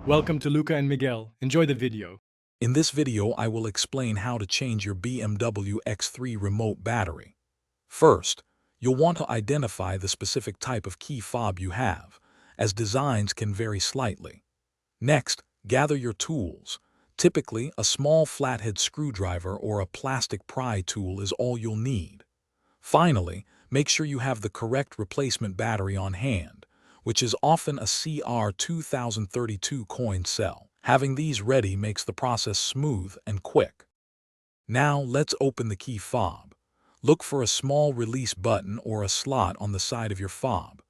Welcome to Luca and Miguel. Enjoy the video. In this video, I will explain how to change your BMW X3 remote battery. First, you'll want to identify the specific type of key fob you have, as designs can vary slightly. Next, gather your tools. Typically, a small flathead screwdriver or a plastic pry tool is all you'll need. Finally, make sure you have the correct replacement battery on hand, which is often a CR2032 coin cell. Having these ready makes the process smooth and quick. Now let's open the key fob. Look for a small release button or a slot on the side of your fob.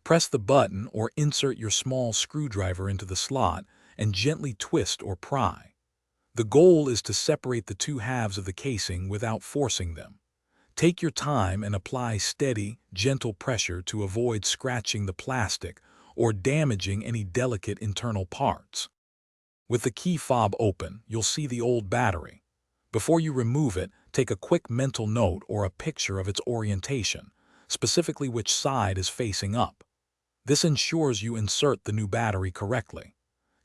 Press the button or insert your small screwdriver into the slot and gently twist or pry. The goal is to separate the two halves of the casing without forcing them. Take your time and apply steady, gentle pressure to avoid scratching the plastic or damaging any delicate internal parts. With the key fob open, you'll see the old battery. Before you remove it, take a quick mental note or a picture of its orientation, specifically which side is facing up. This ensures you insert the new battery correctly.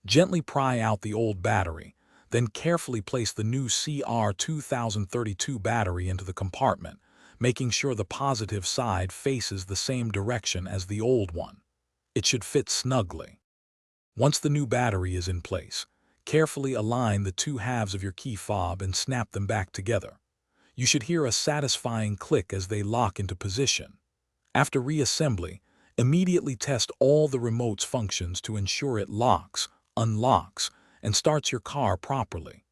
Gently pry out the old battery, then carefully place the new CR2032 battery into the compartment, making sure the positive side faces the same direction as the old one. It should fit snugly. Once the new battery is in place, carefully align the two halves of your key fob and snap them back together. You should hear a satisfying click as they lock into position. After reassembly, immediately test all the remote's functions to ensure it locks, unlocks, and starts your car properly.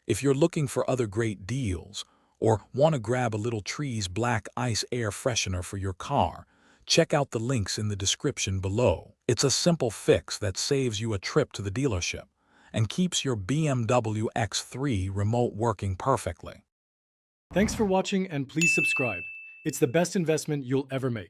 If you're looking for other great deals or want to grab a little Trees Black Ice air freshener for your car, check out the links in the description below. It's a simple fix that saves you a trip to the dealership and keeps your BMW X3 remote working perfectly. Thanks for watching and please subscribe. It's the best investment you'll ever make.